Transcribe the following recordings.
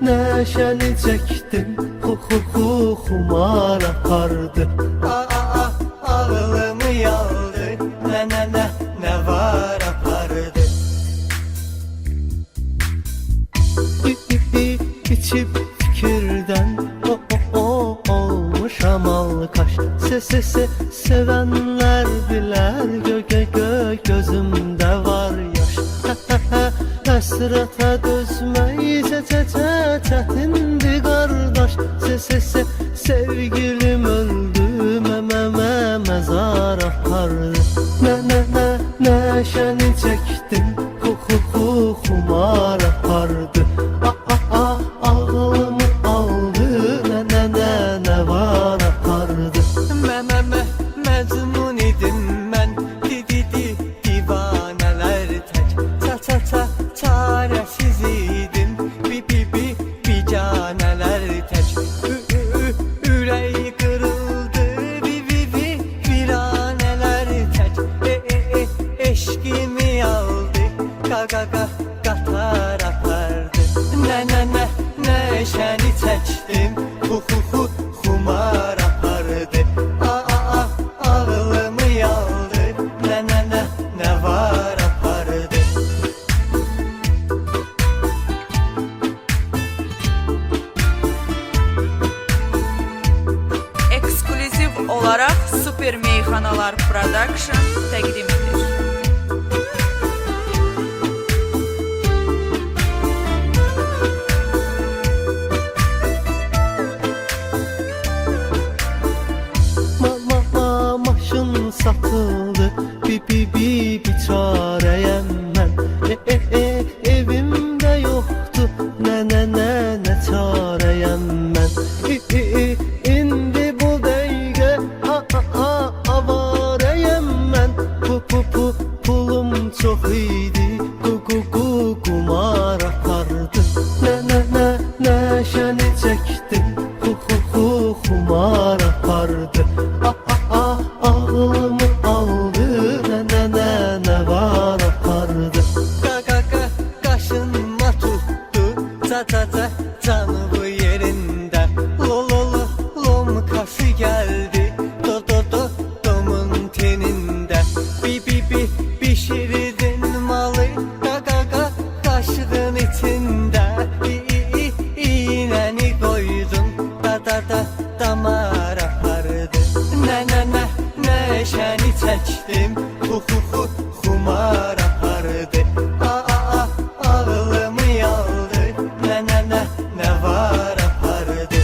Neşəni çəkdim, xumar apardı. Ağlımı yaldı, nə var apardı. İçib fikirdən olmuşam alkaş. Sevənlər bilər, gözümdə var yaş. Həsrətə dözmək çətindir qardaş. Sevgilim öldü, məzar apardı. Neşəni çəkdim, xumar apardı. Ağlımı aldı, nə var apardı. Məcnun idim mən, divanələr tək. Çarəsiz idim, bicanələr tək. Ürəyi qırıldı, viranələr tək. Eşqimi aldı, qatar apardı. Neşəni çəkdim, xumar apardı. Ağlımı yaldı, nə var apardı. Eksklüziv olarak Super Meyxanalar Production təqdim edir. Maşın satıldı, biçarəyəm mən. Evimdə yoxdur, nə çarəyəm mən. İndi bu dəqiqə avarəyəm mən. Pulum çox idi, qumar apardı. Neşəni çəkdim, xumar apardı. Ağlımı aldı, nə var apardı. Qaşınma tutdu, canı bu yerində. Lomkası gəldi, domun tenində. Bişirdin malı, qaşığın içində. İğnəni qoydun, damar apardı. Neşəni çəkdim, xumar apardı. Ağlımı yaldı, nə var apardı.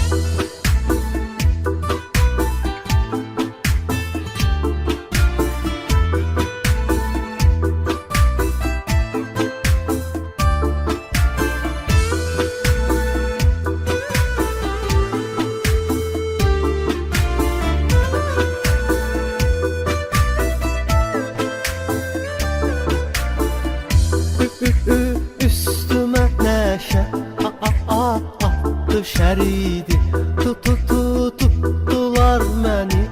Üstümə nəşə attı şəridi. Tutdular məni,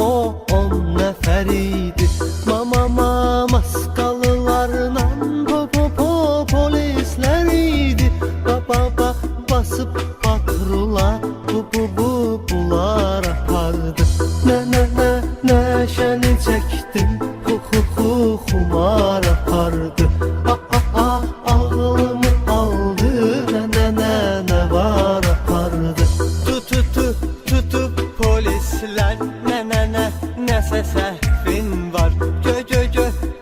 on nəfər idi. Maskalılarla polislər idi. Basıb patrula, bunlar apardı. Neşəni çəkdim, xumar apardı. Ağlımı aldı, nə var apardı. Tutup polislər, nəsə səhvin var.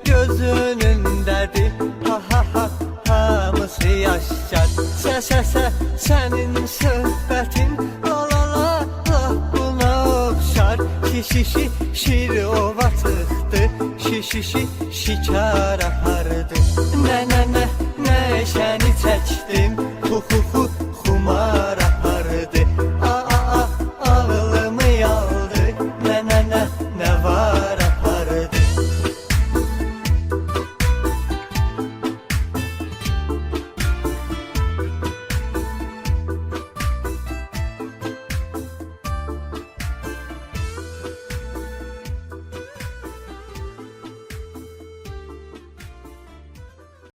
Göz önündədir, hamısı yaşar. Sənin söhbətin, buna oxşar. Şir ova çıxdı, şikar apardı. Neşəni çəkdim,